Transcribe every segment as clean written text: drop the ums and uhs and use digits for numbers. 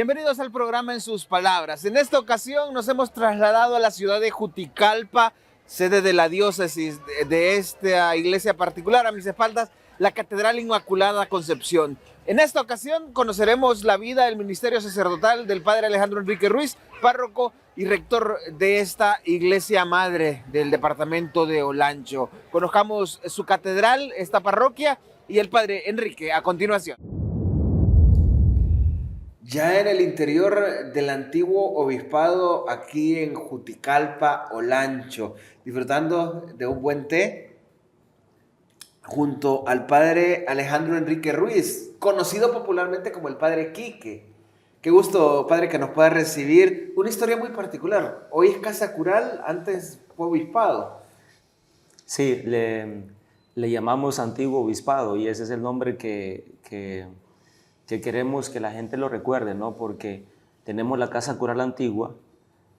Bienvenidos al programa En sus Palabras. En esta ocasión nos hemos trasladado a la ciudad de Juticalpa, sede de la diócesis de esta iglesia particular. A mis espaldas, la Catedral Inmaculada Concepción. En esta ocasión conoceremos la vida del ministerio sacerdotal del padre Alejandro Enrique Ruiz, párroco y rector de esta iglesia madre del departamento de Olancho. Conozcamos su catedral, esta parroquia y el padre Enrique a continuación. Ya en el interior del antiguo obispado, aquí en Juticalpa, Olancho, disfrutando de un buen té, junto al padre Alejandro Enrique Ruiz, conocido popularmente como el padre Quique. Qué gusto, padre, que nos pueda recibir. Una historia muy particular. Hoy es casa cural, antes fue obispado. Sí, le llamamos antiguo obispado y ese es el nombre que queremos que la gente lo recuerde, ¿no? Porque tenemos la casa cural antigua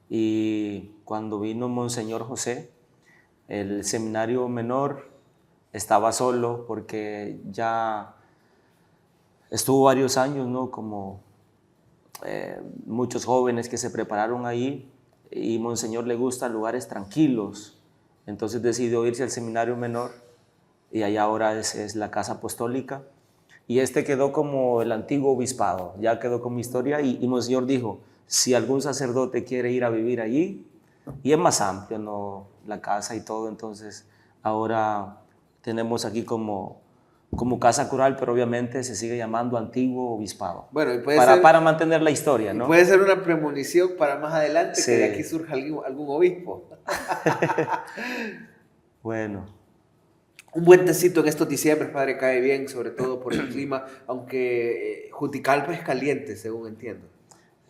y cuando vino Monseñor José, el seminario menor estaba solo porque ya estuvo varios años, ¿no? Como muchos jóvenes que se prepararon ahí, y Monseñor le gusta lugares tranquilos, entonces decidió irse al seminario menor y allá ahora es la casa apostólica. Y quedó como el antiguo obispado, ya quedó como historia, y Monseñor dijo, si algún sacerdote quiere ir a vivir allí, y es más amplio, ¿no? La casa y todo, entonces ahora tenemos aquí como casa cural, pero obviamente se sigue llamando antiguo obispado. Bueno, y para mantener la historia, ¿no? Puede ser una premonición para más adelante, Sí. Que de aquí surja algún obispo. Bueno. Un buen tecito en estos diciembres, padre, cae bien, sobre todo por el clima, aunque Juticalpa es caliente, según entiendo.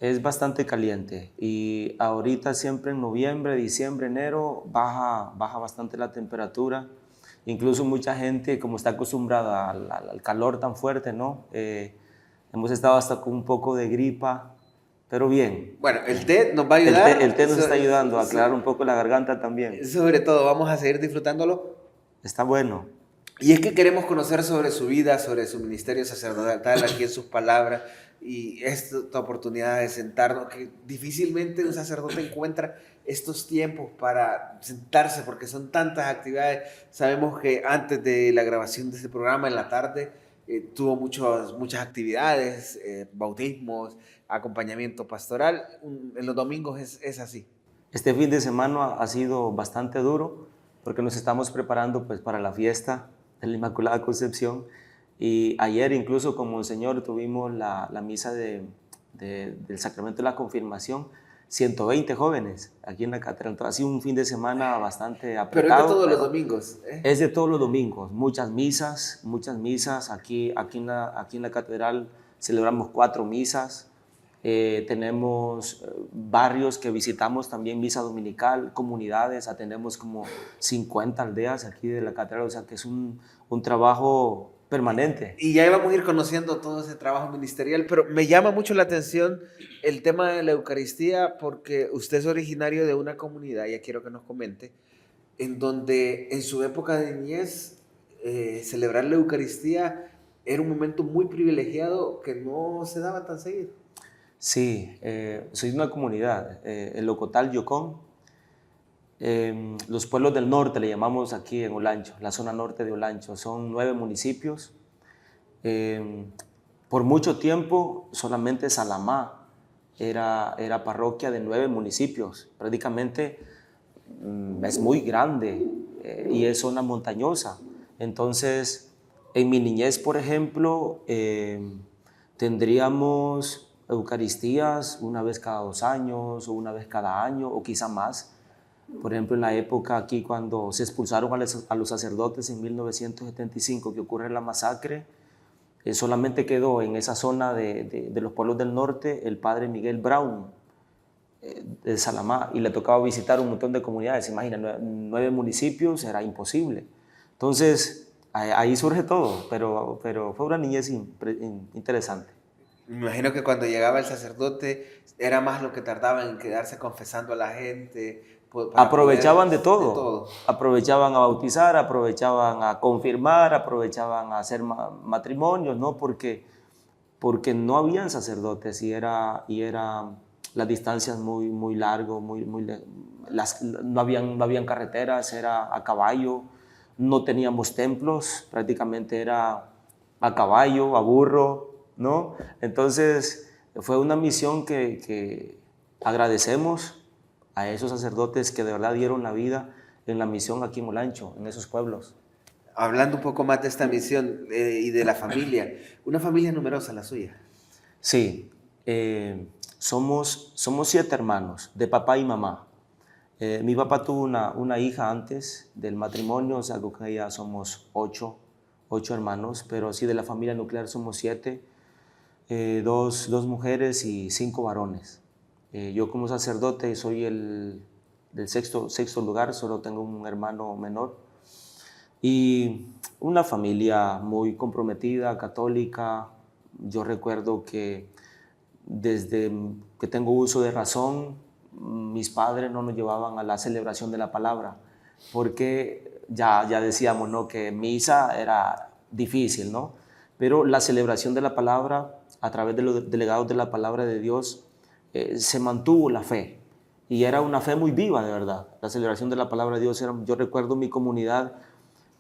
Es bastante caliente y ahorita siempre en noviembre, diciembre, enero baja bastante la temperatura. Incluso mucha gente, como está acostumbrada al calor tan fuerte, ¿no? Hemos estado hasta con un poco de gripa, pero bien. Bueno, el té nos va a ayudar. El té nos está ayudando a aclarar un poco la garganta también. Sobre todo, vamos a seguir disfrutándolo. Está bueno. Y es que queremos conocer sobre su vida, sobre su ministerio sacerdotal, aquí en sus palabras, y esta oportunidad de sentarnos, que difícilmente un sacerdote encuentra estos tiempos para sentarse, porque son tantas actividades. Sabemos que antes de la grabación de este programa, en la tarde, tuvo muchas actividades, bautismos, acompañamiento pastoral. En los domingos es así. Este fin de semana ha sido bastante duro, porque nos estamos preparando pues, para la fiesta de la Inmaculada Concepción, y ayer incluso con Monseñor tuvimos la misa del Sacramento de la Confirmación, 120 jóvenes aquí en la catedral. Entonces ha sido un fin de semana bastante apretado. Pero es de todos los domingos. Es de todos los domingos, muchas misas. Aquí en la catedral celebramos 4 misas. Tenemos barrios que visitamos también, misa dominical, comunidades, atendemos como 50 aldeas aquí de la catedral, o sea que es un trabajo permanente. Y ya vamos a ir conociendo todo ese trabajo ministerial, pero me llama mucho la atención el tema de la Eucaristía, porque usted es originario de una comunidad, ya quiero que nos comente, en donde en su época de niñez celebrar la Eucaristía era un momento muy privilegiado que no se daba tan seguido. Sí, soy de una comunidad, el Ocotal Yocón, los pueblos del norte le llamamos aquí en Olancho, la zona norte de Olancho, son 9 municipios. Por mucho tiempo solamente Salamá era parroquia de 9 municipios, prácticamente es muy grande y es zona montañosa. Entonces, en mi niñez, por ejemplo, tendríamos Eucaristías una vez cada 2 años o una vez cada año o quizá más. Por ejemplo, en la época aquí cuando se expulsaron a los sacerdotes en 1975, que ocurre la masacre, solamente quedó en esa zona de los pueblos del norte el padre Miguel Brown de Salamá, y le tocaba visitar un montón de comunidades. Imagina, 9 municipios, era imposible. Entonces ahí surge todo, pero fue una niñez interesante. Me imagino que cuando llegaba el sacerdote era más lo que tardaban en quedarse confesando a la gente. Aprovechaban de todo. Aprovechaban a bautizar, aprovechaban a confirmar, aprovechaban a hacer matrimonios, ¿no? Porque porque no habían sacerdotes y era las distancias muy largo, no habían carreteras, era a caballo, no teníamos templos, prácticamente era a caballo, a burro, ¿no? Entonces fue una misión que agradecemos a esos sacerdotes que de verdad dieron la vida en la misión aquí en Olancho, en esos pueblos. Hablando un poco más de esta misión y de la familia, una familia numerosa la suya. Sí, somos 7 hermanos, de papá y mamá. Mi papá tuvo una hija antes del matrimonio, o sea, que ya somos 8 hermanos, pero sí de la familia nuclear somos 7, 2 mujeres y 5 varones. Yo como sacerdote soy del sexto lugar, solo tengo un hermano menor. Y una familia muy comprometida, católica. Yo recuerdo que desde que tengo uso de razón, mis padres no nos llevaban a la celebración de la palabra, porque ya decíamos, ¿no?, que misa era difícil, ¿no? Pero la celebración de la palabra, a través de los delegados de la palabra de Dios, se mantuvo la fe. Y era una fe muy viva, de verdad. La celebración de la palabra de Dios yo recuerdo mi comunidad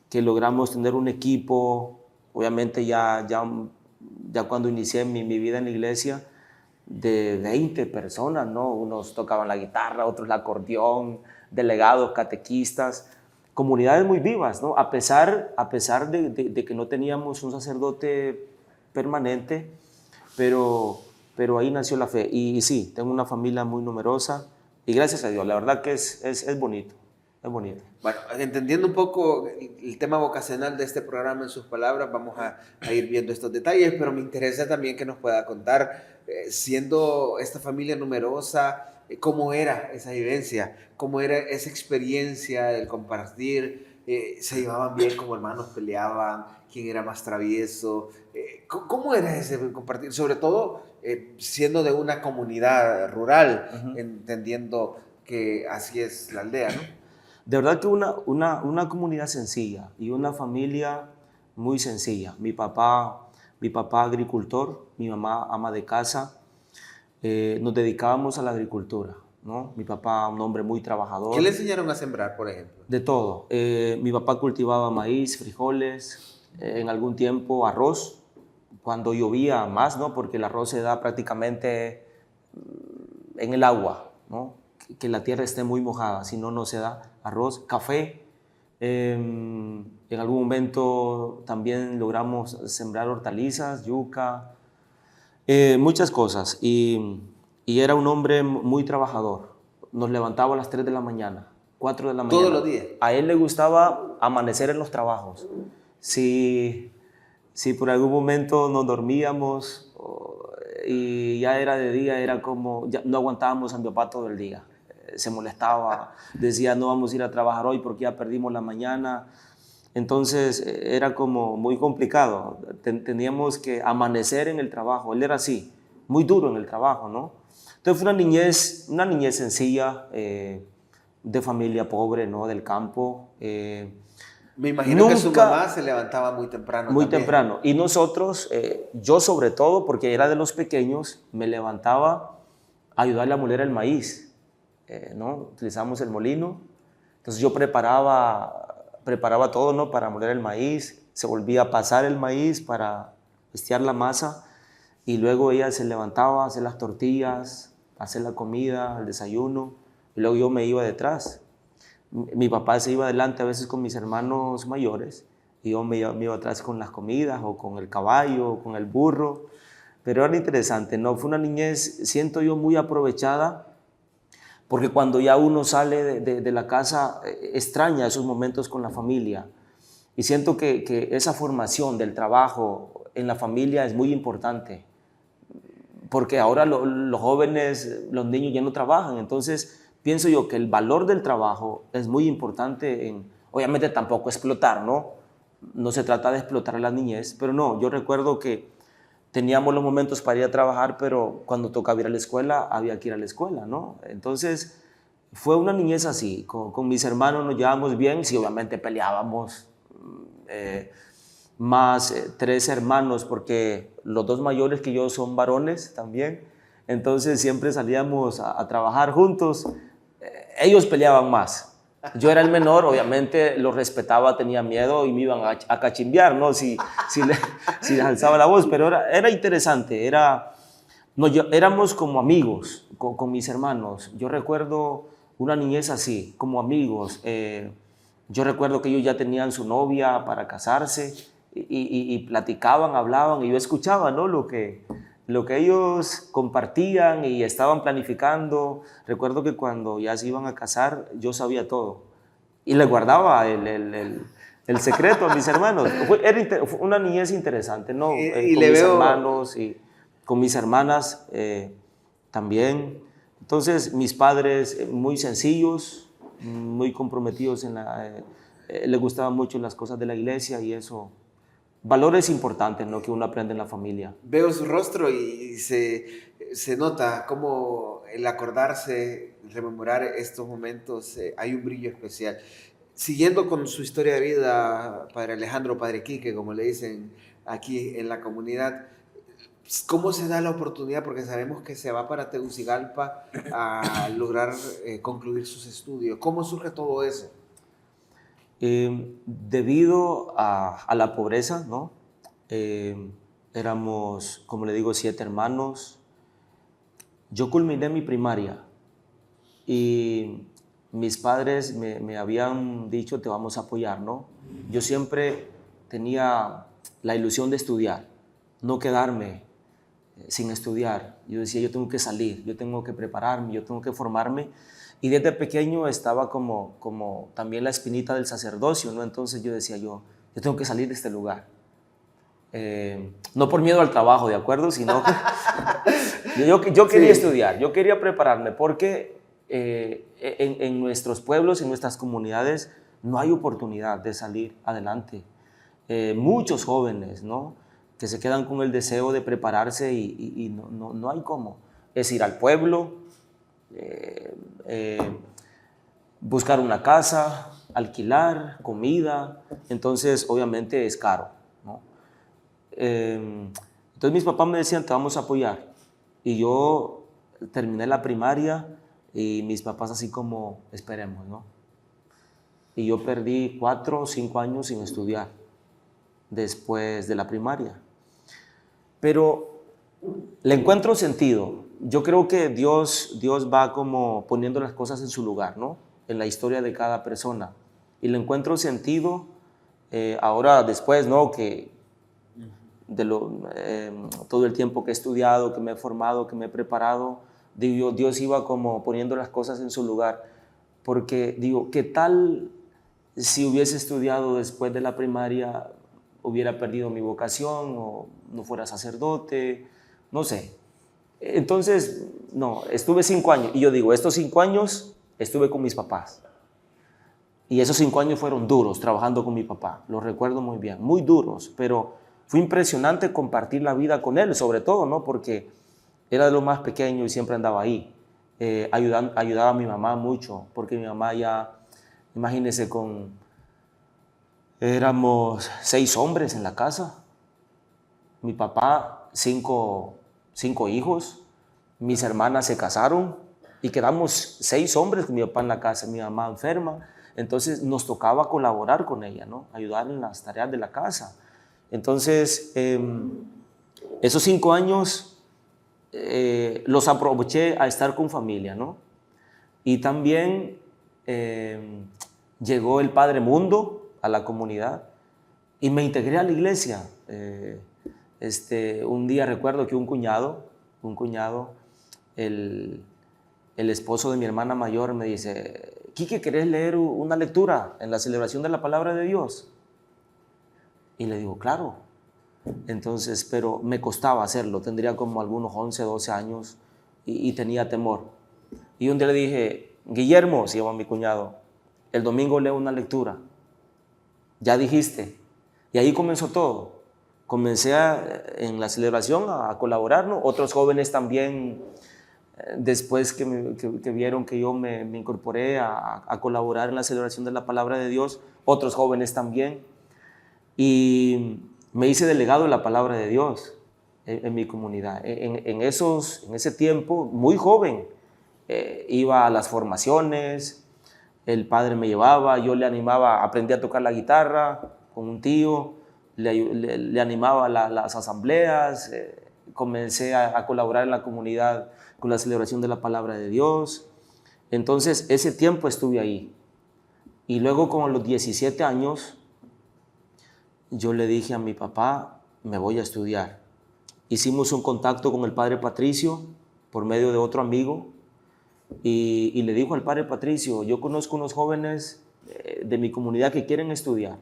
que logramos tener un equipo, obviamente ya cuando inicié mi vida en la iglesia, de 20 personas, ¿no? Unos tocaban la guitarra, otros el acordeón, delegados, catequistas, comunidades muy vivas, ¿no? A pesar de que no teníamos un sacerdote permanente, pero ahí nació la fe. Y sí, tengo una familia muy numerosa y gracias a Dios, la verdad que es bonito. Es bonito. Bueno, entendiendo un poco el tema vocacional de este programa en sus palabras, vamos a ir viendo estos detalles, pero me interesa también que nos pueda contar, siendo esta familia numerosa, cómo era esa vivencia, cómo era esa experiencia, el compartir, se llevaban bien como hermanos, peleaban, quién era más travieso, cómo era ese compartir, sobre todo siendo de una comunidad rural, entendiendo que así es la aldea, ¿no? De verdad que una comunidad sencilla y una familia muy sencilla. Mi papá agricultor, mi mamá ama de casa. Nos dedicábamos a la agricultura, ¿no? Mi papá, un hombre muy trabajador. ¿Qué le enseñaron a sembrar, por ejemplo? De todo. Mi papá cultivaba maíz, frijoles, en algún tiempo arroz, cuando llovía más, ¿no? Porque el arroz se da prácticamente en el agua, ¿no? Que la tierra esté muy mojada, si no, no se da arroz, café. En algún momento también logramos sembrar hortalizas, yuca, muchas cosas. Y era un hombre muy trabajador. Nos levantaba a las 3 de la mañana, 4 de la mañana. ¿Todos los días? A él le gustaba amanecer en los trabajos. Si por algún momento nos dormíamos y ya era de día, era como, ya no aguantábamos a mi papá todo el día. Se molestaba, decía no vamos a ir a trabajar hoy porque ya perdimos la mañana. Entonces era como muy complicado, teníamos que amanecer en el trabajo. Él era así, muy duro en el trabajo, ¿no? Entonces fue una niñez sencilla, de familia pobre, ¿no? Del campo. Me imagino que su mamá se levantaba muy temprano. Muy también. temprano. Y nosotros, yo sobre todo, porque era de los pequeños, me levantaba a ayudarle a moler el maíz, ¿no? Utilizamos el molino. Entonces yo preparaba todo, ¿no? Para moler el maíz. Se volvía a pasar el maíz para estiar la masa. Y luego ella se levantaba a hacer las tortillas, a hacer la comida, el desayuno. Y luego yo me iba detrás. Mi papá se iba adelante a veces con mis hermanos mayores y yo me iba atrás con las comidas o con el caballo o con el burro, pero era interesante, ¿no? Fue una niñez, siento yo, muy aprovechada, porque cuando ya uno sale de la casa extraña esos momentos con la familia y siento que esa formación del trabajo en la familia es muy importante, porque ahora los jóvenes, los niños ya no trabajan, entonces pienso yo que el valor del trabajo es muy importante obviamente tampoco explotar, ¿no? No se trata de explotar a la niñez, pero no, yo recuerdo que teníamos los momentos para ir a trabajar, pero cuando tocaba ir a la escuela, había que ir a la escuela, ¿no? Entonces, fue una niñez así, con mis hermanos nos llevábamos bien, sí, obviamente peleábamos, más 3 hermanos, porque los 2 mayores que yo son varones también. Entonces siempre salíamos a trabajar juntos. Ellos peleaban más. Yo era el menor, obviamente los respetaba, tenía miedo y me iban a cachimbear, ¿no? Si les alzaba la voz, pero era interesante. Éramos como amigos con mis hermanos. Yo recuerdo una niñez así, como amigos. Yo recuerdo que ellos ya tenían su novia para casarse y platicaban, hablaban, y yo escuchaba, ¿no? Lo que ellos compartían y estaban planificando. Recuerdo que cuando ya se iban a casar, yo sabía todo y le guardaba el secreto a mis hermanos. Fue una niñez interesante, ¿no? Y Con le mis veo... hermanos y con mis hermanas también. Entonces, mis padres muy sencillos, muy comprometidos les gustaban mucho las cosas de la iglesia y eso. Valores importantes, ¿no? Que uno aprende en la familia. Veo su rostro y se nota cómo el acordarse, el rememorar estos momentos, hay un brillo especial. Siguiendo con su historia de vida, Padre Alejandro, Padre Quique, como le dicen aquí en la comunidad, ¿cómo se da la oportunidad? Porque sabemos que se va para Tegucigalpa a lograr concluir sus estudios. ¿Cómo surge todo eso? Debido a la pobreza, ¿no? Éramos, como le digo, 7 hermanos. Yo culminé mi primaria y mis padres me habían dicho, te vamos a apoyar, ¿no? Yo siempre tenía la ilusión de estudiar, no quedarme sin estudiar. Yo decía, yo tengo que salir, yo tengo que prepararme, yo tengo que formarme. Y desde pequeño estaba como también la espinita del sacerdocio, ¿no? Entonces yo decía, yo tengo que salir de este lugar. No por miedo al trabajo, ¿de acuerdo? Sino que yo quería estudiar, yo quería prepararme, porque en nuestros pueblos, en nuestras comunidades, no hay oportunidad de salir adelante. Muchos jóvenes, ¿no? Que se quedan con el deseo de prepararse y no hay cómo. Es ir al pueblo, buscar una casa, alquilar, comida. Entonces, obviamente es caro, ¿no? Entonces mis papás me decían, te vamos a apoyar. Y yo terminé la primaria y mis papás así como, esperemos, ¿no? Y yo perdí 4 o 5 años sin estudiar después de la primaria. Pero le encuentro sentido. Yo creo que Dios va como poniendo las cosas en su lugar, ¿no? En la historia de cada persona. Y le encuentro sentido ahora después, ¿no? Que todo el tiempo que he estudiado, que me he formado, que me he preparado, digo, Dios iba como poniendo las cosas en su lugar. Porque digo, ¿qué tal si hubiese estudiado después de la primaria, hubiera perdido mi vocación o no fuera sacerdote? No sé. Entonces, no, estuve 5 años. Y yo digo, estos 5 años estuve con mis papás. Y esos 5 años fueron duros trabajando con mi papá. Los recuerdo muy bien, muy duros. Pero fue impresionante compartir la vida con él, sobre todo, ¿no? Porque era de lo más pequeño y siempre andaba ahí. Ayudaba a mi mamá mucho, porque mi mamá ya, imagínense, éramos 6 hombres en la casa. Mi papá, 5 hijos, mis hermanas se casaron y quedamos 6 hombres con mi papá en la casa, mi mamá enferma. Entonces nos tocaba colaborar con ella, ¿no? Ayudar en las tareas de la casa. Entonces, esos 5 años los aproveché a estar con familia, ¿no? Y también llegó el Padre Mundo a la comunidad y me integré a la iglesia. Un día recuerdo que un cuñado, el esposo de mi hermana mayor, me dice, Quique, ¿querés leer una lectura en la celebración de la palabra de Dios? Y le digo, claro. Entonces, pero me costaba hacerlo, tendría como algunos 11, 12 años y tenía temor. Y un día le dije, Guillermo, se llama mi cuñado, el domingo leo una lectura. Ya dijiste. Y ahí comenzó todo. Comencé en la celebración a colaborar, ¿no? Otros jóvenes también, después que vieron que yo me incorporé a colaborar en la celebración de la palabra de Dios, otros jóvenes también. Y me hice delegado de la palabra de Dios en mi comunidad. En ese tiempo, muy joven, iba a las formaciones, el padre me llevaba, yo le animaba, aprendí a tocar la guitarra con un tío, le animaba las asambleas, comencé a colaborar en la comunidad con la celebración de la palabra de Dios. Entonces, ese tiempo estuve ahí. Y luego, con los 17 años, yo le dije a mi papá, me voy a estudiar. Hicimos un contacto con el padre Patricio por medio de otro amigo y le dijo al padre Patricio, yo conozco unos jóvenes de mi comunidad que quieren estudiar.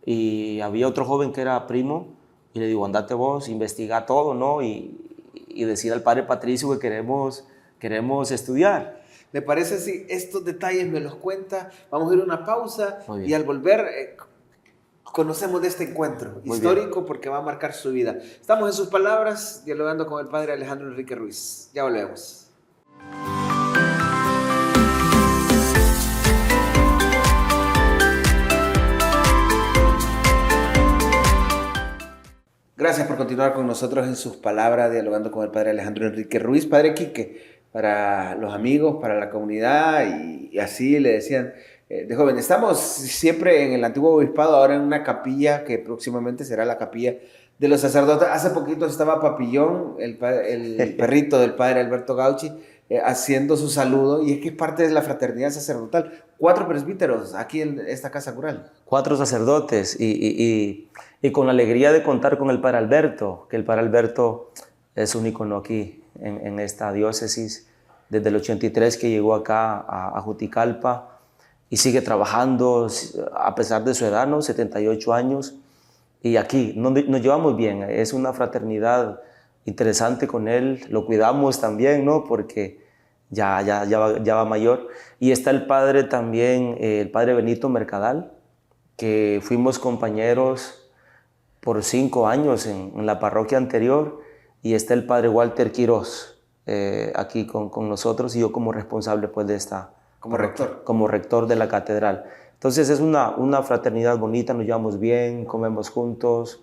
Y había otro joven que era primo y le digo, andate vos, investiga todo, ¿no? Y decir al padre Patricio que queremos estudiar. ¿Le parece si estos detalles me los cuenta? Vamos a ir a una pausa y al volver conocemos de este encuentro histórico porque va a marcar su vida. Estamos en sus palabras dialogando con el padre Alejandro Enrique Ruiz. Ya volvemos. Gracias por continuar con nosotros en sus palabras dialogando con el padre Alejandro Enrique Ruiz. Padre Quique, para los amigos, para la comunidad y así le decían de joven. Estamos siempre en el antiguo obispado, ahora en una capilla que próximamente será la capilla de los sacerdotes. Hace poquito estaba Papillón, el perrito del padre Alberto Gauchi, haciendo su saludo, y es que es parte de la fraternidad sacerdotal. 4 presbíteros aquí en esta casa cural. 4 sacerdotes y con la alegría de contar con el padre Alberto, que el padre Alberto es un ícono aquí en esta diócesis, desde el 83 que llegó acá a Juticalpa y sigue trabajando a pesar de su edad, ¿no? 78 años, y aquí nos llevamos bien, es una fraternidad interesante con él, lo cuidamos también, ¿no? Porque ya va mayor. Y está el padre también, el padre Benito Mercadal, que fuimos compañeros por 5 años en la parroquia anterior, y está el padre Walter Quiroz aquí con nosotros, y yo como responsable pues de esta... Como rector de la catedral. Entonces es una fraternidad bonita, nos llevamos bien, comemos juntos,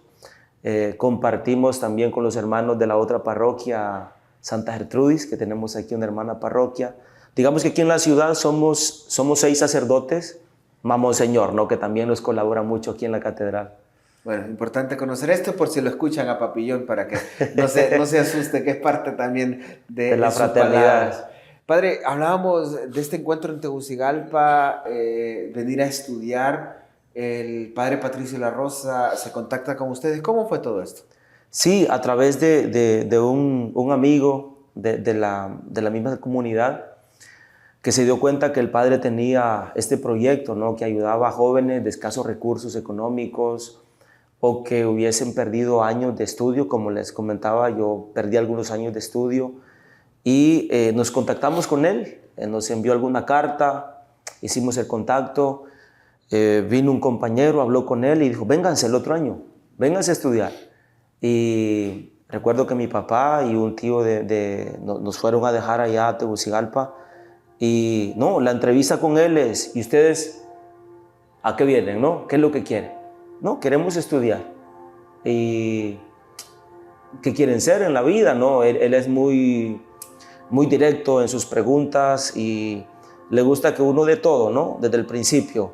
compartimos también con los hermanos de la otra parroquia, Santa Gertrudis, que tenemos aquí una hermana parroquia. Digamos que aquí en la ciudad somos 6 sacerdotes, más Monseñor, ¿no? Que también nos colabora mucho aquí en la catedral. Bueno, importante conocer esto por si lo escuchan a Papillón, para que no se asuste, que es parte también de la fraternidad. Padre, hablábamos de este encuentro en Tegucigalpa, venir a estudiar. El padre Patricio La Rosa se contacta con ustedes. ¿Cómo fue todo esto? Sí, a través de un amigo de la misma comunidad, que se dio cuenta que el padre tenía este proyecto, ¿no? Que ayudaba a jóvenes de escasos recursos económicos o que hubiesen perdido años de estudio. Como les comentaba, yo perdí algunos años de estudio. Y nos contactamos con él, nos envió alguna carta, hicimos el contacto, vino un compañero, habló con él y dijo, vénganse el otro año, vénganse a estudiar. Y recuerdo que mi papá y un tío nos fueron a dejar allá a Tegucigalpa, y no, la entrevista con él es, ¿y ustedes a qué vienen, no? ¿Qué es lo que quieren? No, queremos estudiar. ¿Y qué quieren ser en la vida? No, él es muy directo en sus preguntas y le gusta que uno dé todo, ¿no? Desde el principio.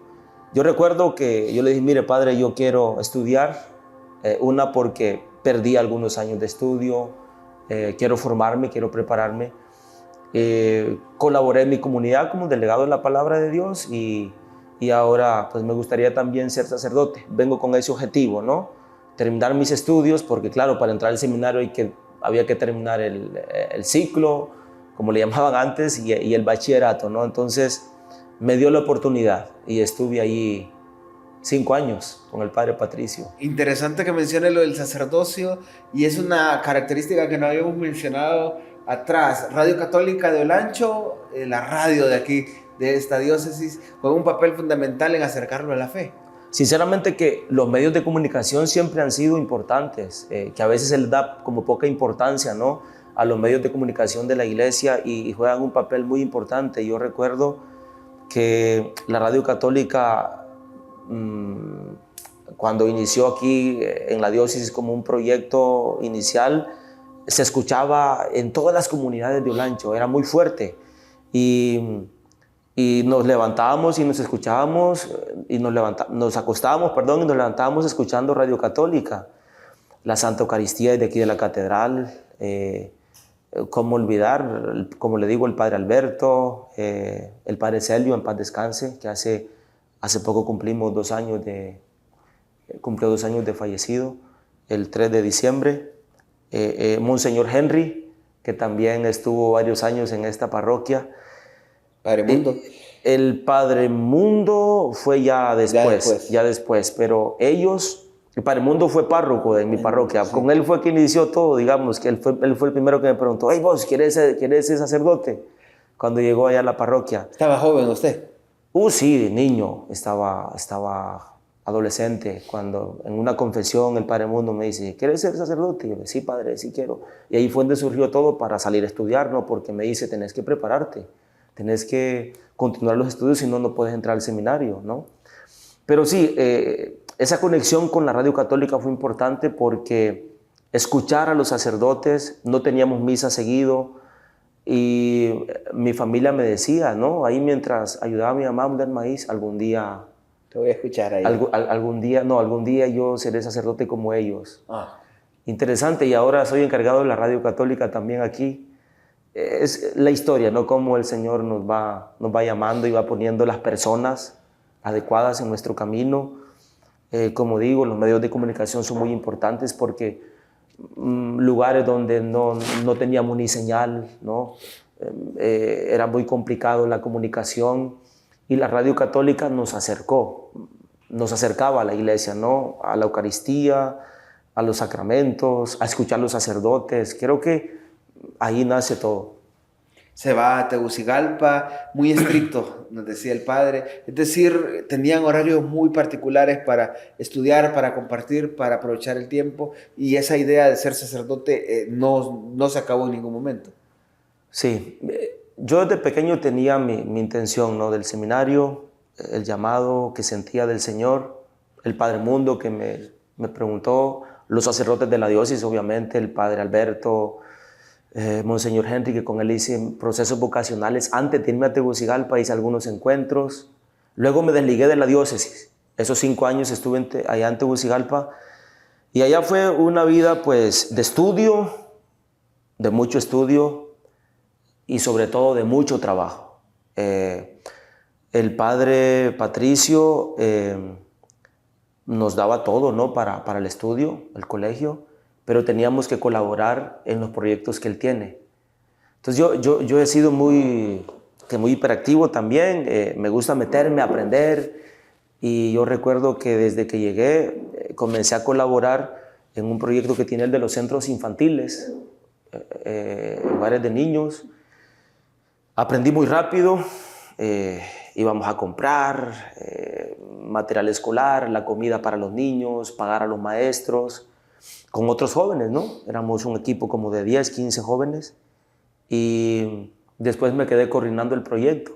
Yo recuerdo que yo le dije, mire padre, yo quiero estudiar, una porque perdí algunos años de estudio, quiero formarme, quiero prepararme. Colaboré en mi comunidad como delegado de la palabra de Dios y ahora pues me gustaría también ser sacerdote. Vengo con ese objetivo, ¿no? Terminar mis estudios, porque claro, para entrar al seminario había que terminar el ciclo, como le llamaban antes, y el bachillerato, ¿no? Entonces me dio la oportunidad y estuve ahí 5 años con el padre Patricio. Interesante que mencione lo del sacerdocio, y es una característica que no habíamos mencionado atrás. Radio Católica de Olancho, la radio de aquí, de esta diócesis, juega un papel fundamental en acercarlo a la fe. Sinceramente que los medios de comunicación siempre han sido importantes, que a veces se les da como poca importancia, ¿no? A los medios de comunicación de la iglesia, y juegan un papel muy importante. Yo recuerdo que la radio católica Cuando inició aquí en la diócesis como un proyecto inicial, se escuchaba en todas las comunidades de Olancho, era muy fuerte. Y nos levantábamos y nos escuchábamos, y nos acostábamos, perdón, y nos levantábamos escuchando Radio Católica, la Santa Eucaristía de aquí de la Catedral. Cómo olvidar, como le digo, el Padre Alberto, el Padre Celio, en paz descanse, que hace poco cumplió 2 años de fallecido, el 3 de diciembre. Monseñor Henry, que también estuvo varios años en esta parroquia. Padre Mundo. El Padre Mundo fue ya después, pero ellos, el Padre Mundo fue párroco de mi parroquia. Sí. Con él fue que inició todo, digamos, que él fue el primero que me preguntó, hey, vos, ¿quieres ser sacerdote? Cuando llegó allá a la parroquia. ¿Estaba joven usted? Sí, niño, estaba adolescente, cuando en una confesión el Padre Mundo me dice, ¿quieres ser sacerdote? Y yo le dije, sí, padre, sí quiero. Y ahí fue donde surgió todo para salir a estudiar, ¿no? Porque me dice, tenés que prepararte, tenés que continuar los estudios, si no, no puedes entrar al seminario, ¿no? Pero sí, esa conexión con la Radio Católica fue importante porque escuchar a los sacerdotes, no teníamos misa seguido, y mi familia me decía, ¿no? Ahí mientras ayudaba a mi mamá a moler maíz, algún día... Te voy a escuchar ahí. Algún día yo seré sacerdote como ellos. Interesante, y ahora soy encargado de la Radio Católica también aquí. Es la historia, ¿no? Cómo el Señor nos va llamando y va poniendo las personas adecuadas en nuestro camino. Como digo, los medios de comunicación son muy importantes porque lugares donde no teníamos ni señal, ¿no? Era muy complicado la comunicación, y la Radio Católica nos acercaba a la iglesia, ¿no? A la Eucaristía, a los sacramentos, a escuchar a los sacerdotes. Creo que ahí nace todo. Se va a Tegucigalpa, muy estricto, nos decía el padre. Es decir, tenían horarios muy particulares para estudiar, para compartir, para aprovechar el tiempo, y esa idea de ser sacerdote no se acabó en ningún momento. Sí, yo desde pequeño tenía mi intención, ¿no? Del seminario, el llamado que sentía del Señor, el Padre Mundo que me preguntó, los sacerdotes de la diócesis, obviamente, el Padre Alberto, Monseñor Henry, que con él hice procesos vocacionales. Antes de irme a Tegucigalpa hice algunos encuentros. Luego me desligué de la diócesis. Esos 5 años estuve allá en Tegucigalpa, y allá fue una vida pues de estudio, de mucho estudio, y sobre todo de mucho trabajo. El padre Patricio nos daba todo, ¿no? para el estudio, el colegio, pero teníamos que colaborar en los proyectos que él tiene. Entonces yo he sido muy hiperactivo también, me gusta meterme, aprender, y yo recuerdo que desde que llegué comencé a colaborar en un proyecto que tiene el de los centros infantiles, hogares de niños. Aprendí muy rápido, íbamos a comprar material escolar, la comida para los niños, pagar a los maestros, con otros jóvenes, ¿no? Éramos un equipo como de 10, 15 jóvenes, y después me quedé coordinando el proyecto.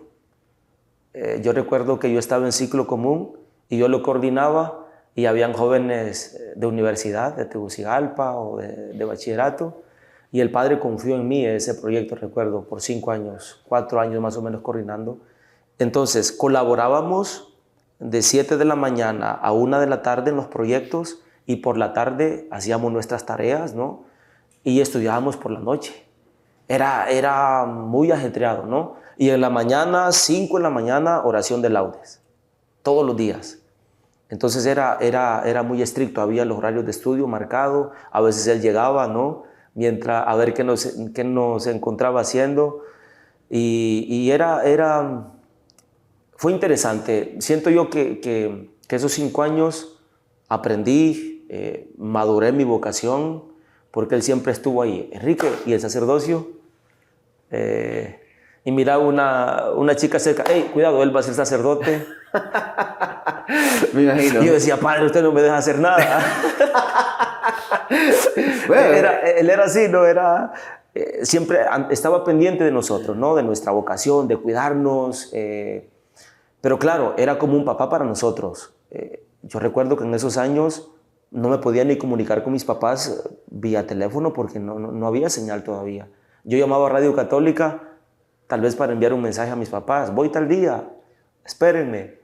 Yo recuerdo que yo estaba en ciclo común y yo lo coordinaba, y habían jóvenes de universidad, de Tegucigalpa o de bachillerato, y el padre confió en mí en ese proyecto, recuerdo, por 5 años, 4 años más o menos coordinando. Entonces colaborábamos de 7 de la mañana a 1 de la tarde en los proyectos, y por la tarde hacíamos nuestras tareas, ¿no? Y estudiábamos por la noche. Era muy ajetreado, ¿no? Y en la mañana, 5 de la mañana, oración de laudes, todos los días. Entonces era muy estricto, había los horarios de estudio marcados, a veces él llegaba, ¿no? Mientras, a ver qué nos encontraba haciendo, y fue interesante. Siento yo que esos 5 años aprendí, maduré mi vocación, porque él siempre estuvo ahí. Enrique, ¿y el sacerdocio? Y miraba una chica cerca, hey, cuidado, él va a ser sacerdote. Me imagino. Y yo decía, padre, usted no me deja hacer nada. Bueno, él era así, ¿no? Siempre estaba pendiente de nosotros, ¿no? De nuestra vocación, de cuidarnos. Pero claro, era como un papá para nosotros. yo recuerdo que en esos años no me podía ni comunicar con mis papás vía teléfono porque no había señal todavía. Yo llamaba a Radio Católica tal vez para enviar un mensaje a mis papás, voy tal día, espérenme.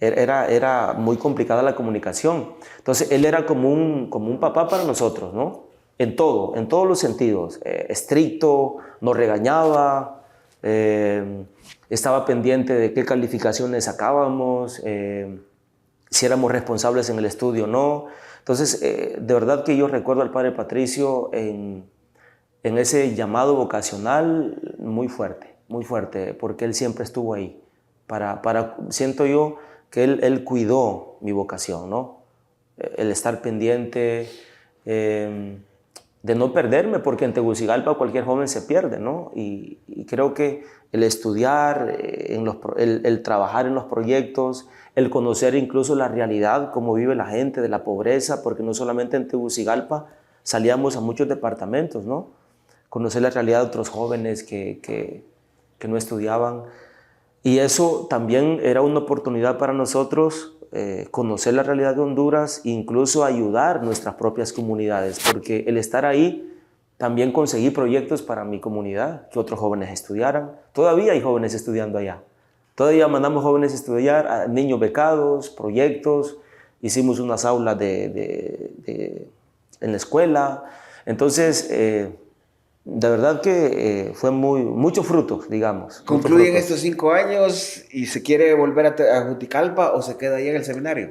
Era muy complicada la comunicación. Entonces él era como un papá para nosotros, ¿no? En todos los sentidos. Estricto, nos regañaba, estaba pendiente de qué calificaciones sacábamos, si éramos responsables en el estudio o no. Entonces, de verdad que yo recuerdo al padre Patricio en ese llamado vocacional muy fuerte, porque él siempre estuvo ahí. Siento yo que él cuidó mi vocación, ¿no? El estar pendiente, de no perderme, porque en Tegucigalpa cualquier joven se pierde, ¿no? Y creo que el estudiar, el trabajar en los proyectos, el conocer incluso la realidad, cómo vive la gente de la pobreza, porque no solamente en Tegucigalpa salíamos a muchos departamentos, ¿no? Conocer la realidad de otros jóvenes que no estudiaban. Y eso también era una oportunidad para nosotros, conocer la realidad de Honduras e incluso ayudar nuestras propias comunidades, porque el estar ahí también conseguí proyectos para mi comunidad, que otros jóvenes estudiaran. Todavía hay jóvenes estudiando allá. Todavía mandamos jóvenes a estudiar, a niños becados, proyectos. Hicimos unas aulas en la escuela. Entonces, de verdad que fue muchos frutos, digamos. ¿Concluyen estos 5 años y se quiere volver a Juticalpa o se queda ahí en el seminario?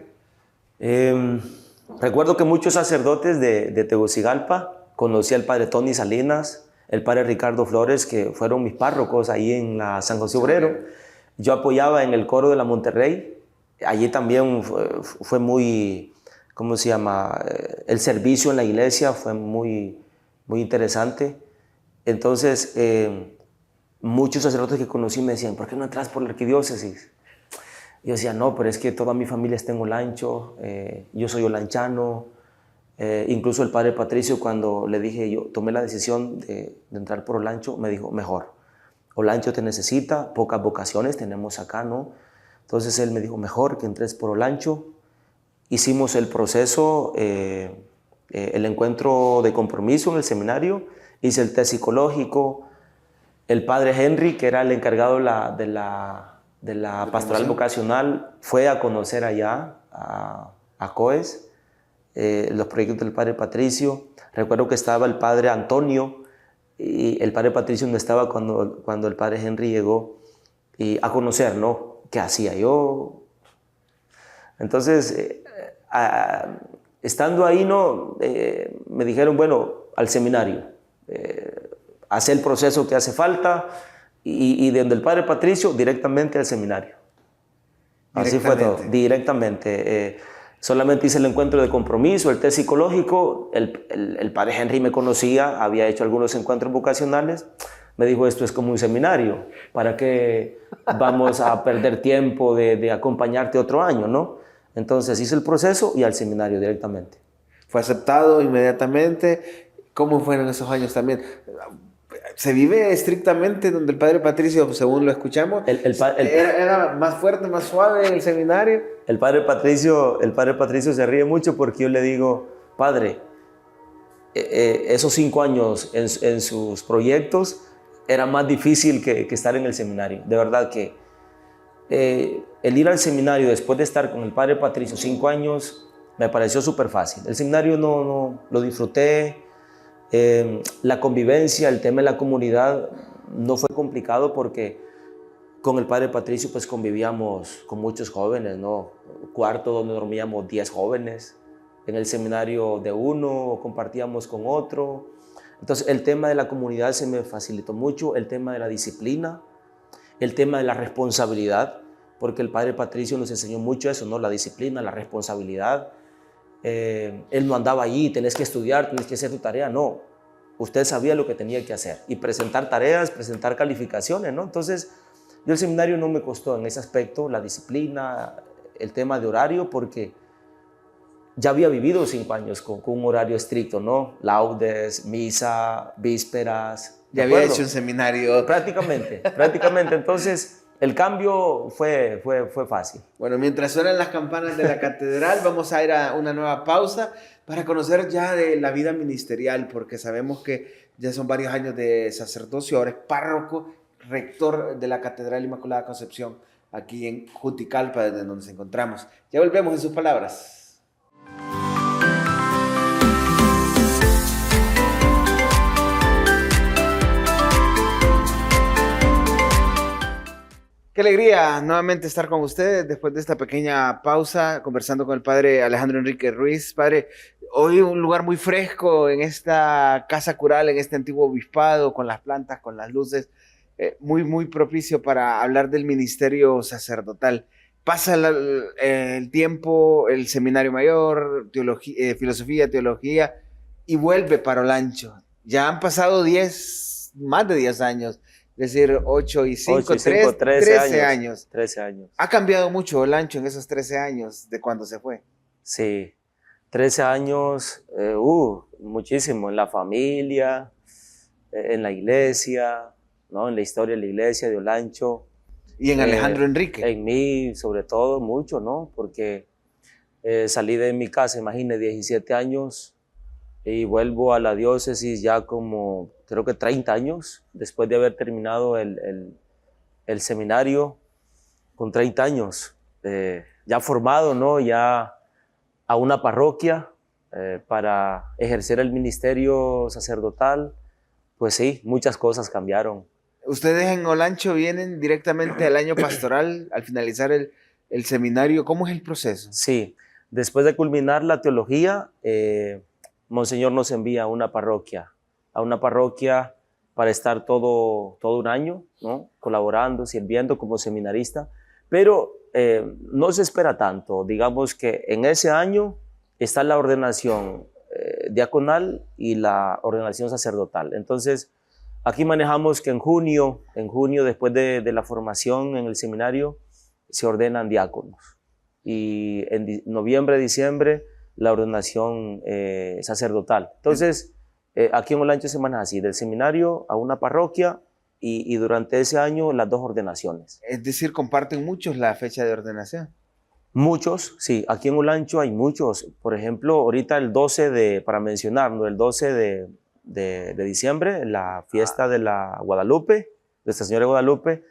Recuerdo que muchos sacerdotes de Tegucigalpa, conocí al padre Tony Salinas, el padre Ricardo Flores, que fueron mis párrocos ahí en la San José Obrero. Yo apoyaba en el coro de la Monterrey. Allí también fue muy, ¿cómo se llama? El servicio en la iglesia fue muy interesante. Entonces, muchos sacerdotes que conocí me decían, ¿por qué no entras por la arquidiócesis? Yo decía, no, pero es que toda mi familia está en Olancho, yo soy olanchano. Incluso el padre Patricio, cuando le dije, yo tomé la decisión de entrar por Olancho, me dijo, mejor. Olancho te necesita, pocas vocaciones tenemos acá, ¿no? Entonces él me dijo, mejor que entres por Olancho. Hicimos el proceso, el encuentro de compromiso en el seminario, hice el test psicológico. El padre Henry, que era el encargado de la pastoral vocacional, fue a conocer allá a COES, los proyectos del padre Patricio. Recuerdo que estaba el padre Antonio y el padre Patricio no estaba cuando el padre Henry llegó a conocer, ¿no? ¿Qué hacía yo? Entonces, estando ahí, ¿no? Me dijeron, bueno, al seminario, hacer el proceso que hace falta y desde el padre Patricio directamente al seminario. Así fue todo, directamente. Solamente hice el encuentro de compromiso, el test psicológico. El padre Henry me conocía, había hecho algunos encuentros vocacionales. Me dijo, esto es como un seminario, ¿para qué vamos a perder tiempo de acompañarte otro año, no? Entonces hice el proceso y al seminario directamente. Fue aceptado inmediatamente. ¿Cómo fueron esos años también? ¿Se vive estrictamente donde el padre Patricio, según lo escuchamos, era más fuerte, más suave en el seminario? El padre Patricio se ríe mucho porque yo le digo, padre, esos 5 años en sus proyectos era más difícil que estar en el seminario. De verdad que el ir al seminario después de estar con el padre Patricio 5 años me pareció súper fácil. El seminario no lo disfruté. La convivencia, el tema de la comunidad no fue complicado porque con el padre Patricio pues convivíamos con muchos jóvenes, ¿no? Cuarto donde dormíamos 10 jóvenes, en el seminario de uno compartíamos con otro. Entonces el tema de la comunidad se me facilitó mucho, el tema de la disciplina, el tema de la responsabilidad, porque el padre Patricio nos enseñó mucho eso, ¿no? La disciplina, la responsabilidad. Él no andaba allí, tenés que estudiar, tenés que hacer tu tarea, no. Usted sabía lo que tenía que hacer y presentar tareas, presentar calificaciones, ¿no? Entonces, yo el seminario no me costó en ese aspecto, la disciplina, el tema de horario, porque ya había vivido 5 años con un horario estricto, ¿no? Laudes, misa, vísperas. Ya había hecho un seminario. Prácticamente. Entonces, El cambio fue fácil. Bueno, mientras suenan las campanas de la catedral, vamos a ir a una nueva pausa para conocer ya de la vida ministerial, porque sabemos que ya son varios años de sacerdocio, ahora es párroco, rector de la Catedral Inmaculada Concepción, aquí en Juticalpa, desde donde nos encontramos. Ya volvemos en sus palabras. Qué alegría nuevamente estar con ustedes después de esta pequeña pausa, conversando con el padre Alejandro Enrique Ruiz. Padre, hoy un lugar muy fresco en esta casa cural, en este antiguo obispado, con las plantas, con las luces, muy propicio para hablar del ministerio sacerdotal. Pasa el tiempo, el seminario mayor, filosofía, teología, y vuelve para Olancho. Ya han pasado más de 10 años. Es decir, 8 y 5, 13 años. 13 años. ¿Ha cambiado mucho Olancho en esos 13 años de cuando se fue? Sí, 13 años, muchísimo, en la familia, en la iglesia, ¿no? En la historia de la iglesia de Olancho. ¿Y en Alejandro Enrique? En mí, sobre todo, mucho, ¿no? Porque salí de mi casa, imagínate, 17 años, y vuelvo a la diócesis ya como, creo que 30 años, después de haber terminado el seminario, con 30 años, ya formado, ¿no? Ya a una parroquia para ejercer el ministerio sacerdotal. Pues sí, muchas cosas cambiaron. ¿Ustedes en Olancho vienen directamente al año pastoral, al finalizar el seminario? ¿Cómo es el proceso? Sí, después de culminar la teología, Monseñor nos envía a una parroquia para estar todo un año, ¿no? Colaborando, sirviendo como seminarista, pero no se espera tanto. Digamos que en ese año está la ordenación diaconal y la ordenación sacerdotal. Entonces, aquí manejamos que en junio después de la formación en el seminario, se ordenan diáconos. Y en noviembre, diciembre, la ordenación sacerdotal. Entonces, aquí en Olancho se maneja así, del seminario a una parroquia y durante ese año las dos ordenaciones. Es decir, comparten muchos la fecha de ordenación. Muchos, sí, aquí en Olancho hay muchos. Por ejemplo, ahorita el 12 para mencionarlo, el 12 de diciembre, la fiesta de la Guadalupe, de Nuestra Señora de Guadalupe,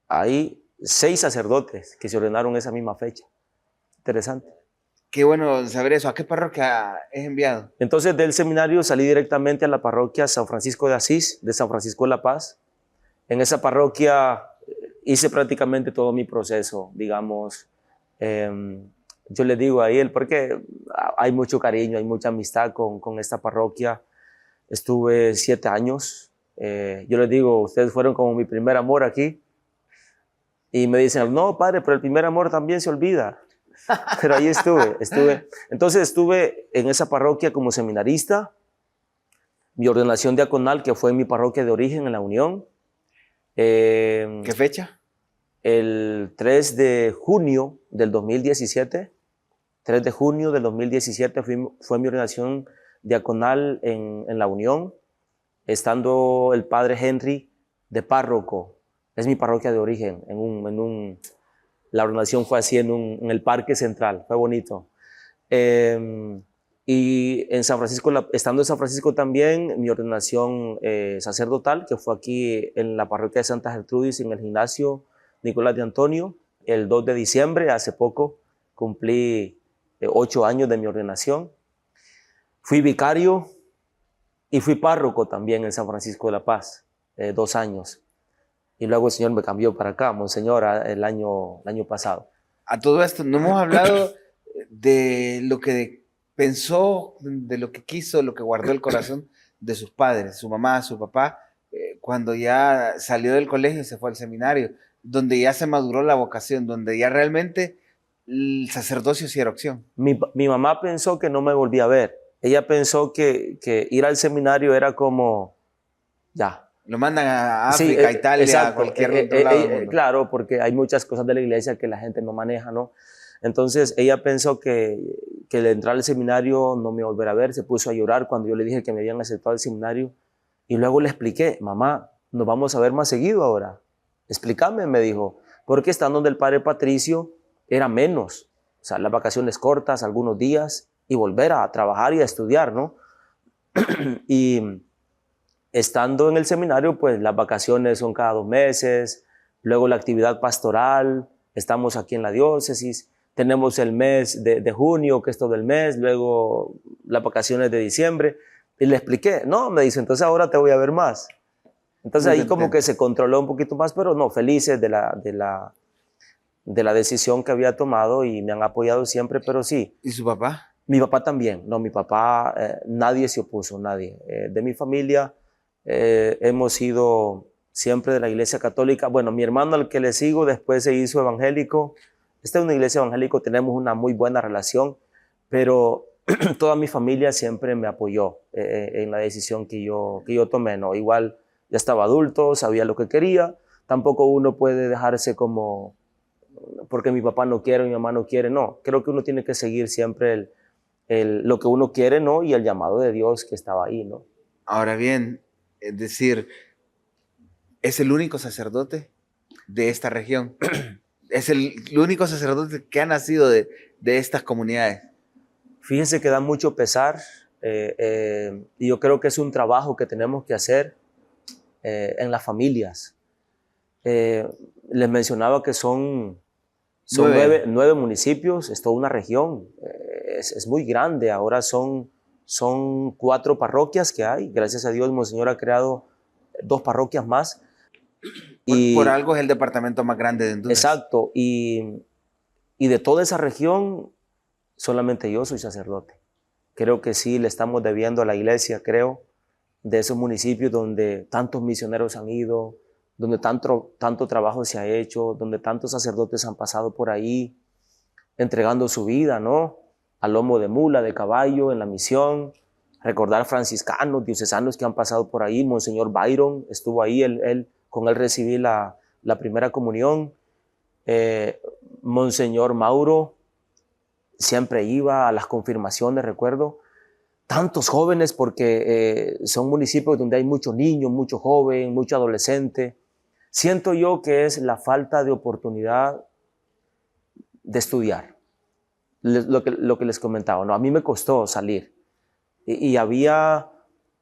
hay 6 sacerdotes que se ordenaron esa misma fecha. Interesante. Qué bueno saber eso. ¿A qué parroquia es enviado? Entonces, del seminario salí directamente a la parroquia San Francisco de Asís, de San Francisco de la Paz. En esa parroquia hice prácticamente todo mi proceso, digamos. Yo le digo a él, porque hay mucho cariño, hay mucha amistad con esta parroquia. Estuve 7 años. Yo les digo, ustedes fueron como mi primer amor aquí. Y me dicen, no, padre, pero el primer amor también se olvida. Pero ahí estuve. Entonces estuve en esa parroquia como seminarista. Mi ordenación diaconal, que fue en mi parroquia de origen, en La Unión. ¿Qué fecha? El 3 de junio del 2017. 3 de junio del 2017 fue mi ordenación diaconal en La Unión, estando el padre Henry de párroco. Es mi parroquia de origen. La ordenación fue así en el Parque Central, fue bonito. Y en San Francisco, estando en San Francisco también, mi ordenación sacerdotal, que fue aquí en la parroquia de Santa Gertrudis, en el gimnasio Nicolás de Antonio, el 2 de diciembre, hace poco, cumplí 8 años de mi ordenación. Fui vicario y fui párroco también en San Francisco de la Paz, 2 años. Y luego el Señor me cambió para acá, Monseñor, el año pasado. A todo esto, no hemos hablado de lo que pensó, de lo que quiso, lo que guardó el corazón de sus padres, su mamá, su papá, cuando ya salió del colegio y se fue al seminario, donde ya se maduró la vocación, donde ya realmente el sacerdocio sí era opción. Mi mamá pensó que no me volvía a ver. Ella pensó que ir al seminario era como, ya. Lo mandan a África, a Italia, exacto, a cualquier otro lado del mundo. Claro, porque hay muchas cosas de la iglesia que la gente no maneja, ¿no? Entonces ella pensó que al entrar al seminario no me volverá a ver, se puso a llorar cuando yo le dije que me habían aceptado el seminario. Y luego le expliqué, mamá, nos vamos a ver más seguido ahora. Explícame, me dijo. porque estando donde el padre Patricio era menos, o sea, las vacaciones cortas, algunos días, y volver a trabajar y a estudiar, ¿no? Y estando en el seminario, pues las vacaciones son cada 2 meses, luego la actividad pastoral, estamos aquí en la diócesis, tenemos el mes de junio, que es todo el mes, luego las vacaciones de diciembre, y le expliqué, no, me dice, entonces ahora te voy a ver más. Entonces ahí como que se controló un poquito más, pero no, felices de la decisión que había tomado y me han apoyado siempre, pero sí. ¿Y su papá? Mi papá también, no, mi papá, nadie se opuso, nadie. De mi familia hemos sido siempre de la iglesia católica. Bueno, mi hermano al que le sigo después se hizo evangélico. Esta es una iglesia evangélica, tenemos una muy buena relación, pero toda mi familia siempre me apoyó en la decisión que yo tomé, ¿no? Igual ya estaba adulto, sabía lo que quería, tampoco uno puede dejarse como, porque mi papá no quiere, mi mamá no quiere, no. Creo que uno tiene que seguir siempre lo que uno quiere, ¿no? Y el llamado de Dios que estaba ahí, ¿no? Ahora bien, es decir, ¿es el único sacerdote de esta región? ¿Es el único sacerdote que ha nacido de estas comunidades? Fíjense que da mucho pesar y yo creo que es un trabajo que tenemos que hacer en las familias. Les mencionaba que son 9 municipios, es toda una región, es muy grande. Ahora son 4 parroquias que hay. Gracias a Dios, Monseñor ha creado 2 parroquias más. Por algo es el departamento más grande de Honduras. Exacto, y de toda esa región, solamente yo soy sacerdote. Creo que sí le estamos debiendo a la iglesia, creo, de esos municipios donde tantos misioneros han ido, donde tanto trabajo se ha hecho, donde tantos sacerdotes han pasado por ahí, entregando su vida, ¿no? A lomo de mula, de caballo, en la misión. Recordar franciscanos, diocesanos que han pasado por ahí. Monseñor Byron estuvo ahí, con él recibí la primera comunión. Monseñor Mauro siempre iba a las confirmaciones, recuerdo. Tantos jóvenes, porque son municipios donde hay muchos niños, mucho joven, mucho adolescente. Siento yo que es la falta de oportunidad de estudiar. Lo que les comentaba, ¿no? A mí me costó salir y había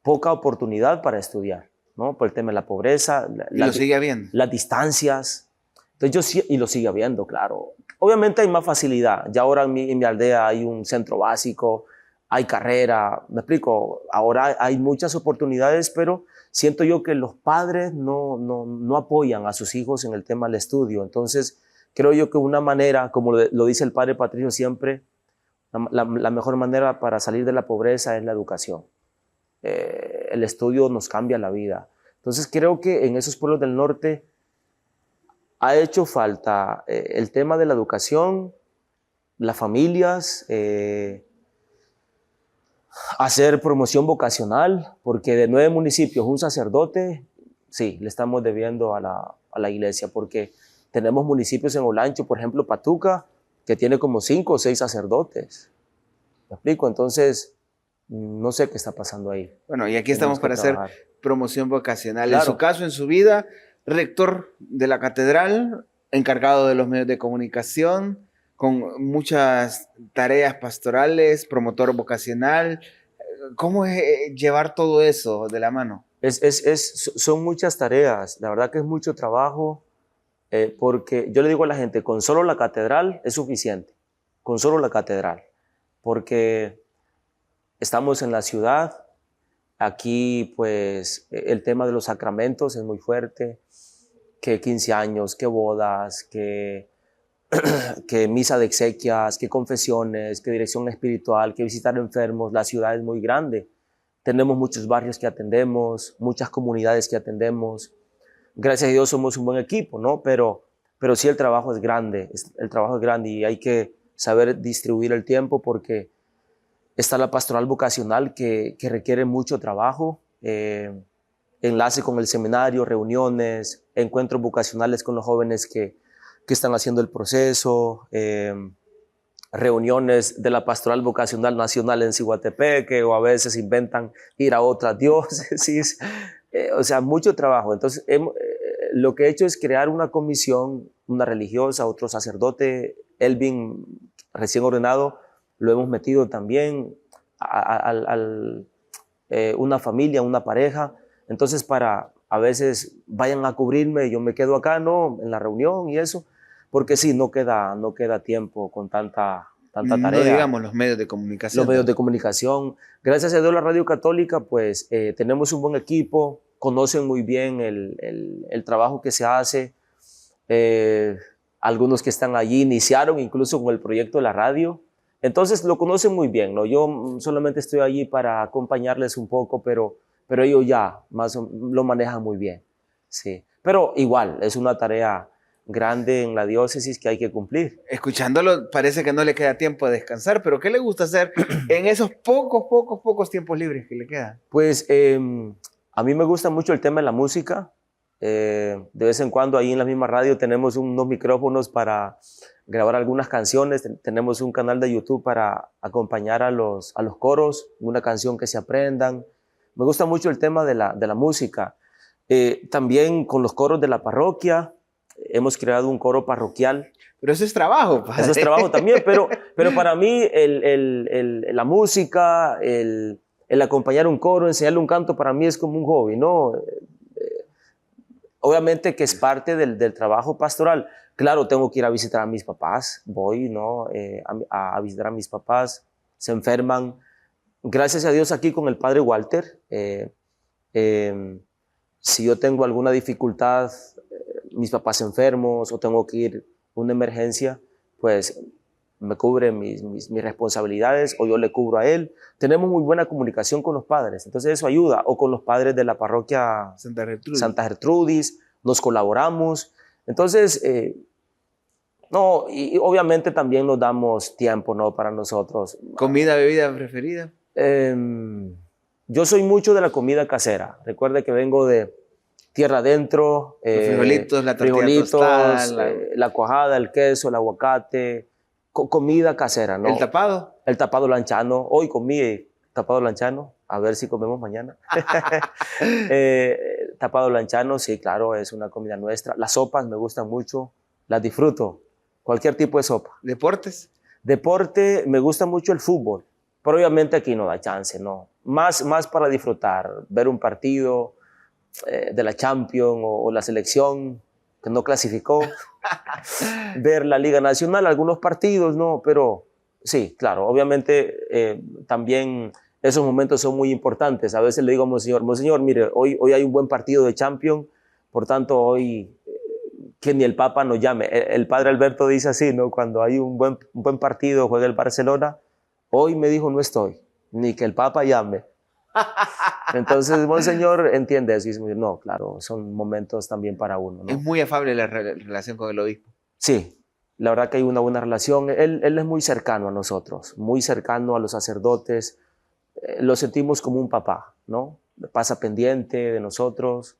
poca oportunidad para estudiar, ¿no? Por el tema de la pobreza. ¿Y lo sigue habiendo? Las distancias. Entonces y lo sigue habiendo, claro. Obviamente hay más facilidad. Ya ahora en mi aldea hay un centro básico, hay carrera, me explico, ahora hay muchas oportunidades, pero siento yo que los padres no apoyan a sus hijos en el tema del estudio. Entonces, creo yo que una manera, como lo dice el padre Patricio siempre, la mejor manera para salir de la pobreza es la educación. El estudio nos cambia la vida. Entonces, creo que en esos pueblos del norte ha hecho falta el tema de la educación, las familias, hacer promoción vocacional, porque de 9 municipios un sacerdote, sí, le estamos debiendo a la iglesia, porque tenemos municipios en Olancho, por ejemplo, Patuca, que tiene como 5 o 6 sacerdotes. ¿Me explico? Entonces, no sé qué está pasando ahí. Bueno, y aquí estamos para hacer promoción vocacional. Claro. En su caso, en su vida, rector de la catedral, encargado de los medios de comunicación, con muchas tareas pastorales, promotor vocacional. ¿Cómo es llevar todo eso de la mano? Son muchas tareas, la verdad que es mucho trabajo, porque yo le digo a la gente, con solo la catedral es suficiente, con solo la catedral, porque estamos en la ciudad, aquí pues el tema de los sacramentos es muy fuerte, que 15 años, que bodas, que misa de exequias, que confesiones, que dirección espiritual, que visitar enfermos. La ciudad es muy grande. Tenemos muchos barrios que atendemos, muchas comunidades que atendemos. Gracias a Dios somos un buen equipo, ¿no? Pero sí el trabajo es grande, y hay que saber distribuir el tiempo porque está la pastoral vocacional que requiere mucho trabajo, enlace con el seminario, reuniones, encuentros vocacionales con los jóvenes que están haciendo el proceso, reuniones de la Pastoral Vocacional Nacional en Ciguatepeque, o a veces inventan ir a otras diócesis, o sea, mucho trabajo. Entonces, lo que he hecho es crear una comisión una religiosa, otro sacerdote, Elvin, recién ordenado, lo hemos metido también, una familia, una pareja. Entonces, para a veces vayan a cubrirme, yo me quedo acá, ¿no? En la reunión y eso, porque sí, no queda tiempo con tanta No tarea. digamos los medios de comunicación. Los medios de comunicación. Gracias a Dios, la Radio Católica, pues tenemos un buen equipo, conocen muy bien el trabajo que se hace. Algunos que están allí iniciaron incluso con el proyecto de la radio. Entonces lo conocen muy bien, ¿no? Yo solamente estoy allí para acompañarles un poco, pero ellos ya lo manejan muy bien. Sí. Pero igual, es una tarea grande en la diócesis que hay que cumplir. Escuchándolo, parece que no le queda tiempo de descansar, pero ¿qué le gusta hacer en esos pocos tiempos libres que le quedan? Pues a mí me gusta mucho el tema de la música. De vez en cuando ahí en la misma radio tenemos unos micrófonos para grabar algunas canciones. Tenemos un canal de YouTube para acompañar a los coros, una canción que se aprendan. Me gusta mucho el tema de la música. También con los coros de la parroquia. Hemos creado un coro parroquial. Pero eso es trabajo, padre. Eso es trabajo también, pero para mí la música, el acompañar un coro, enseñarle un canto, para mí es como un hobby, ¿no? Obviamente que es parte del trabajo pastoral. Claro, tengo que ir a visitar a mis papás, voy, ¿no? A visitar a mis papás, se enferman. Gracias a Dios aquí con el padre Walter, si yo tengo alguna dificultad, mis papás enfermos o tengo que ir a una emergencia, pues me cubre mis responsabilidades o yo le cubro a él. Tenemos muy buena comunicación con los padres, entonces eso ayuda. O con los padres de la parroquia Santa Gertrudis, nos colaboramos. Entonces, no, y obviamente también nos damos tiempo, ¿no? Para nosotros. ¿Comida, bebida preferida? Yo soy mucho de la comida casera. Recuerde que vengo de tierra adentro. Los frijolitos, la tortilla tostada, la cuajada, el queso, el aguacate. Comida casera, ¿no? ¿El tapado? El tapado lanchano. Hoy comí tapado lanchano. A ver si comemos mañana. Tapado lanchano, sí, claro, es una comida nuestra. Las sopas me gustan mucho. Las disfruto. Cualquier tipo de sopa. ¿Deportes? Deporte, me gusta mucho el fútbol. Pero obviamente aquí no da chance, ¿no? Más para disfrutar. Ver un partido de la Champions o la selección que no clasificó. Ver la Liga Nacional, algunos partidos, ¿no? Pero sí, claro, obviamente también esos momentos son muy importantes. A veces le digo a Monseñor, mire, hoy hay un buen partido de Champions, por tanto hoy que ni el Papa nos llame. El padre Alberto dice así, ¿no? Cuando hay un buen partido, juega el Barcelona, hoy me dijo no estoy, ni que el Papa llame. Entonces, Monseñor entiende eso y dice, no, claro, son momentos también para uno, ¿no? Es muy afable la relación con el obispo. Sí, la verdad que hay una buena relación. Él es muy cercano a nosotros, muy cercano a los sacerdotes. Lo sentimos como un papá, ¿no? Pasa pendiente de nosotros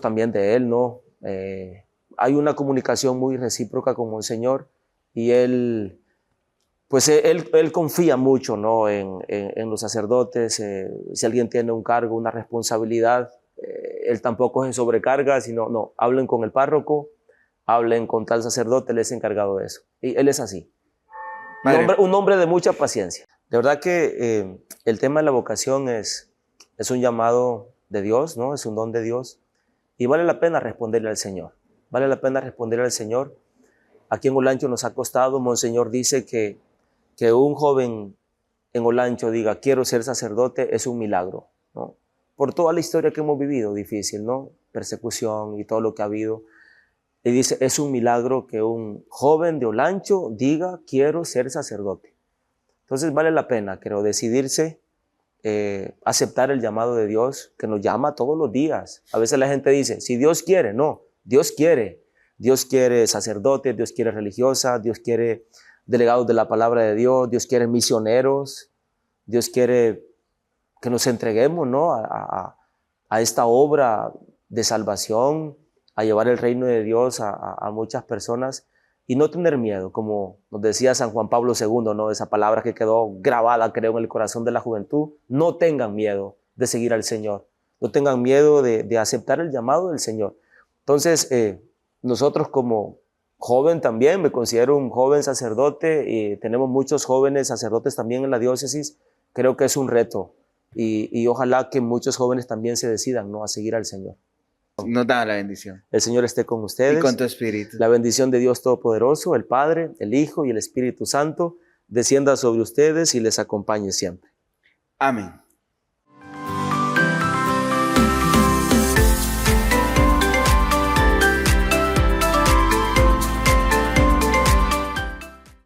también de él, ¿no? Hay una comunicación muy recíproca con Monseñor y él, pues él confía mucho, ¿no? en los sacerdotes. Si alguien tiene un cargo, una responsabilidad, él tampoco se sobrecarga, sino, no, hablen con el párroco, hablen con tal sacerdote, él es encargado de eso. Y él es así. Un hombre de mucha paciencia. De verdad que el tema de la vocación es un llamado de Dios, ¿no? Es un don de Dios. Y vale la pena responderle al Señor. Vale la pena responderle al Señor. Aquí en Olancho nos ha costado. Monseñor dice que un joven en Olancho diga, quiero ser sacerdote, es un milagro, ¿no? Por toda la historia que hemos vivido, difícil, ¿no? Persecución y todo lo que ha habido. Y dice, es un milagro que un joven de Olancho diga, quiero ser sacerdote. Entonces vale la pena, creo, decidirse, aceptar el llamado de Dios, que nos llama todos los días. A veces la gente dice, si Dios quiere, no, Dios quiere. Dios quiere sacerdotes, Dios quiere religiosas, Dios quiere delegados de la palabra de Dios, Dios quiere misioneros, Dios quiere que nos entreguemos, ¿no? a esta obra de salvación, a llevar el reino de Dios a muchas personas y no tener miedo, como nos decía San Juan Pablo II, ¿no? Esa palabra que quedó grabada, creo, en el corazón de la juventud. No tengan miedo de seguir al Señor, no tengan miedo de aceptar el llamado del Señor. Entonces, nosotros como joven también, me considero un joven sacerdote y tenemos muchos jóvenes sacerdotes también en la diócesis, creo que es un reto y ojalá que muchos jóvenes también se decidan, ¿no?, a seguir al Señor. Nos da la bendición. El Señor esté con ustedes. Y con tu espíritu. La bendición de Dios Todopoderoso, el Padre, el Hijo y el Espíritu Santo, descienda sobre ustedes y les acompañe siempre. Amén.